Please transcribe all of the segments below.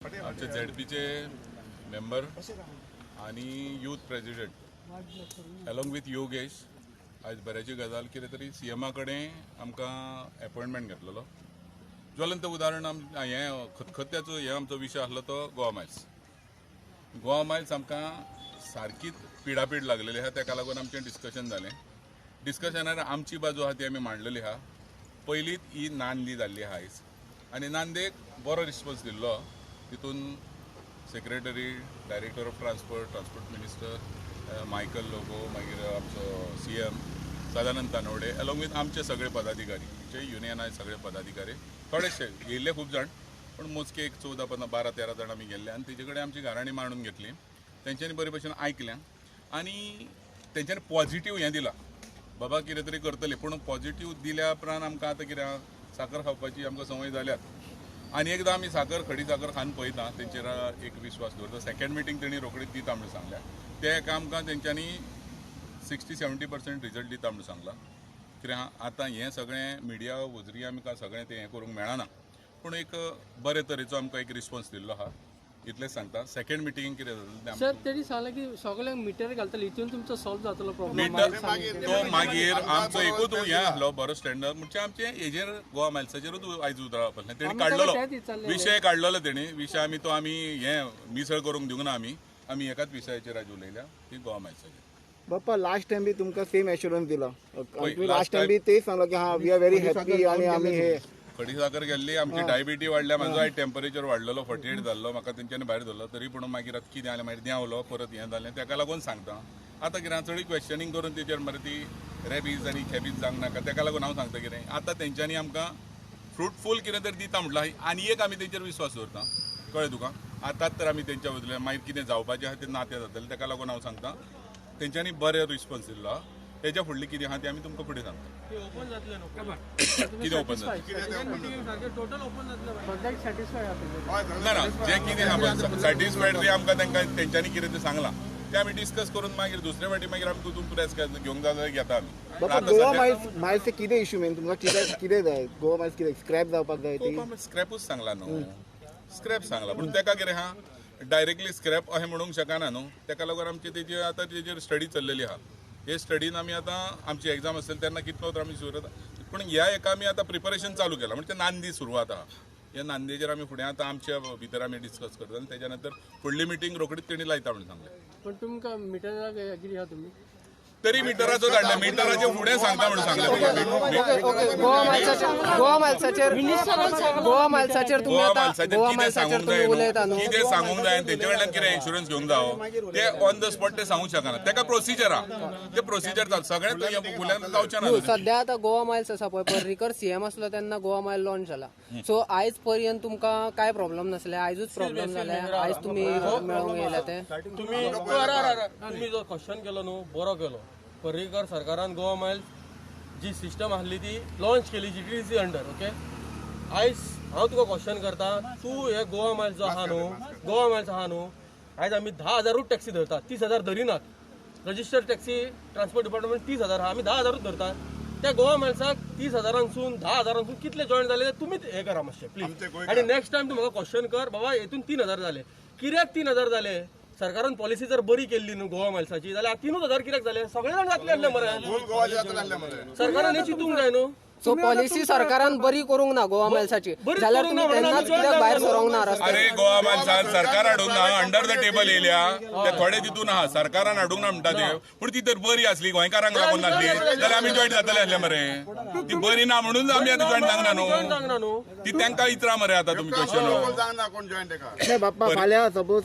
आमचे झेडपीचे मेंबर आणि youth president along with Yogesh आज बऱ्याची गजाल कितें तरी सीएमा कडेन आमकां अपॉइंटमेंट घेतलेलो. ज्वलंत उदाहरण हें खतखत्याचो हे आमचो विशय आसलो तो गोवा मायल्स. गोवा मायल्स आमकां सारकीच पिडापीड लागलेली आहा, तेका लागून आमचें डिस्कशन जालें. डिस्कशनार आमची बाजू आहा ती आमी मांडलेली आहा. पयलींच ही नांदी जाल्ली आहा आयज आनी नांदेक बरो रिस्पॉन्स दिल्लो. तितून secretary, director of transport minister Michael logo, मागीर आमचो CM Sadanand Tanwade along with आमचे सगळे पदाधिकारी, जे युनियनाचे सगळे पदाधिकारी, थोडेशे येयल्ले खूब जाण, पण मोजके एक 14-15-13 जाण आमी गेल्ले आनी तेजे कडेन आमची घाराणी मांडून घेतली. तेंच्यांनी बरे भशेन आयकलें आनी तेंच्यांनी पॉझिटीव हें दिलां, बाबा कितें तरी करतले. पूण पॉझिटीव दिल्या उपरांत आमकां आतां कितें साखर खावपाची आमकां संवय जाल्यात आनी एकदां आमी खडी साखर खावन पळयता, तेंचेर एक विश्वास दवरता. सेकंड मिटींग तेणी रोखडीच दिता म्हणून सांगल्या. ते एका आमकां तेंच्यांनी 60-70% रिजल्ट दिता म्हणून सांगला. कित्याक आतां हें सगळें मिडिया वजरी आमकां सगळें तें हें करूंक मेळना, पूण एक बरे तरेचो आमकां एक रिस्पॉन्स दिल्लो आहा, इतलेंच सांगता. सेकंड मिटींग कितें जालें सर, तेणी सांगलें की सगळ्यांक मिटर घालतले, हितून तुमचो सॉल्व जातलो प्रॉब्लेम. तो मागीर आमचो एकूच हें आसलो बरो स्टँडर्ड म्हणजे आमचें हेजेर गोवा मायल्साचेरूच आयज उतरावप तेणी काडलेलो विशय काडलेलो तेणी विशय. आमी हें मिसळ करूंक दिवंक ना. आमी एकाच विशयाचेर आज उलयल्या, ती गोवा मायल्साचेर. बाप्पा लास्ट टाइम भी तुमका सेम एश्योरन्स दिला. लास्ट टाइम भी तेच सांगला की हां वी आर व्हेरी हॅपी आणि आम्ही हे खडी साखर गेल्ली. आमची डायबिटी वाडल्या, म्हाजो आयज टेम्परेचर वाडलेलो 48 जाल्लो, म्हाका तेंच्यांनी भायर धरलो. तरी पूण मागीर आतां कितें जालें मागीर देंवलो, परत हें जालें. तेका लागून सांगता आतां कितें चड क्वेश्चनींग करून तेचेर मरे ती रेबीज आनी खेबीज जावंक नाका. तेका लागून हांव सांगता कितें आतां तेंच्यांनी आमकां फ्रुटफूल कितें तरी दिता म्हटलं आनी एक आमी तेंचेर विश्वास दवरता. कळ्ळें तुका? आतांच तर आमी तेंच्या बदल्यान मागीर कितें जावपाचें आहा तें नातें जातलें. तेका लागून हांव सांगता तेंच्यांनी बरे रिस्पॉन्स दिल्लो आहा. तेच्या फुडली कितें आहा तें आमी तुमकां फुडें सांगता. कितें ओपन जातलें ना ना जे कितें आहा सॅटिस्फायड तरी आमकां तेंच्यांनी कितें तें सांगलां तें आमी डिस्कस करून मागीर दुसरे फावटी मागीर आमी तितून प्रेस घेवंक जाय जाल्यार घेता आमी. बाप्पा गोवा मायल्सचे कितें इश्यू मेन तुमकां कितें जाय? गोवा मायल्स कितें स्क्रॅप जावपाक जाय? ती स्क्रॅपूच सांगला न्हू, स्क्रॅप सांगला. पूण तेका कितें आहा डायरेक्टली स्क्रॅप अशें म्हणूंक शकना न्हू. तेका लागून आमची तेजी आतां तेजेर स्टडी चल्लेली आहा. हे स्टडीन आमी आतां आमची एग्जाम आसतली तेन्ना कितलो तर आमी सुरत. पूण ह्या एका आमी आतां प्रिपरेशन चालू केलां म्हणजे नांदी सुरवात आहा. ह्या नांदेचेर आमी फुडें आतां आमच्या भितर आमी डिस्कस करता आनी तेच्या नंतर फुडली मिटींग रोखडीच तेणी लायता म्हणून सांगलें. पण तुमकां मिटराक कितें आहा तुमी तरी मिटराचो धाडला, मिटराचे फुडें सांगता म्हणून सांगलें. गोवा मायल्साचेर तुम्ही उलयता न्हू. कितें सांगूंक जाय तेंचे कडल्यान कितें इन्शुरन्स घेवंक जावो ते ऑन द स्पॉट ते सांगूंक शकना. तेका प्रोसिजर आहा, ते प्रोसिजर चालू सगळ्यांत फुल्यान जावचें ना. सध्या आता गोवा मायल्स आसा पळय, पर्रीकर सीएम आसलो तेन्ना गोवा मायल लॉन्च जाला. सो आयज पर्यंत तुमकां काय प्रॉब्लेम नासले, आयजूच प्रॉब्लेम जाले. आयज तुमी मेळूंक येयला ते तुम्ही जो क्वेश्चन केलो न्हू बरो केलो. पर्रीकर सरकारान गोवा मायल्स जी सिस्टम आसली ती लॉन्च केली GTDC अंडर. ओके, आयज हांव तुका क्वेश्चन करता, तूं हे गोवा मायल्स जो आहा न्हू आयज आमी 10,000 टॅक्सी धरतात, 30,000 धरिनात. रजिस्टर्ड टॅक्सी ट्रान्सपोर्ट डिपार्टमेंट 30,000 आहा, आमी 10,000 धरतात. त्या गोवा मायल्साक 30,000सून 10,000सून कितले जॉईन जाले तुमी हे करा मातशें प्लीज. आणि नेक्स्ट टायम तूं म्हाका क्वेश्चन कर बाबा हेतून 3,000 जाले, कित्याक 3,000 जाले? सरकारान पॉलिसी जर बरी केल्ली न्हू गोवा मायल्साची जाल्यार 3,000 कित्याक जाले? सगळे जाण जातले आसले मरे. सरकारान हे चिंतूंक जाय न्हू. सो पॉलिसी सरकारान बरी करूंक ना गोवा मायल्साची जाल्यार तुम्ही तेन्नाच कित्याक भायर सरोंक ना रस्त्यार? अरे गोवा मायल्सान सरकार हाडूंक ना, अंडर द टेबल येयल्या ते थोडे तितून आहा. सरकारान हाडूंक ना म्हणटा ते, पूण ती तर बरी आसली गोंयकारांक लागून नासली जाल्यार आमी जॉईन जातले आसले मरे. ती बरी ना म्हणून आमी आतां जॉईन जावंक ना न्हू. ती तांकां इतरा मरे आतां तुमी क्वेश्चन. नाही बाप्पा फाल्यां सपोज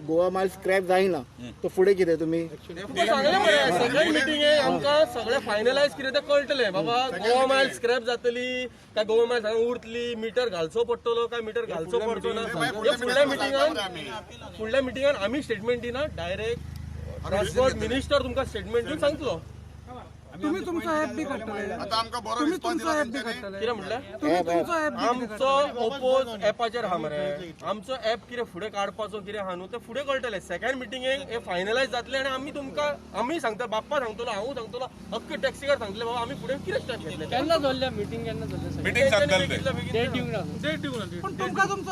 गोवा मायल्स स्क्रॅप जायना तो फुडें कितें तुमी? सेकंड मिटींग आमकां सगळें फायनलायज कितें तें कळटलें. बाबा गोवा मायल्स स्क्रॅप जातली काय गोवा मायल्स उरतली, मिटर घालचो पडटलो काय मिटर घालचो पडचो ना. फुडल्या मिटींगान आमी स्टेटमेंट दिना, डायरेक्ट ट्रान्सपोर्ट मिनिस्टर तुमकां स्टेटमेंट दिवन सांगतलो. तुम्ही तुमचा ऍप बी काढतले, तुम्ही तुमचा ऍप बी काढतले, कितें म्हणलें? तुम्ही तुमचा ऍप बी आमचो ओपोज ऍपाचेर आहा मरे. आमचो ऍप कितें फुडें काडपाचो कितें आहा न्हू ते फुडें कळटलें. सेकंड मिटींगेक हे फायनलायज जातलें आनी आमी सांगता, बाप्पा सांगतलो, हांवूय सांगतलो, अख्खे टॅक्सीकार सांगतले बाबा आमी फुडें कितें स्टेप घेतले. मिटींग सांगतले ते. डेट दिवंक ना. पण तुमका तुमचो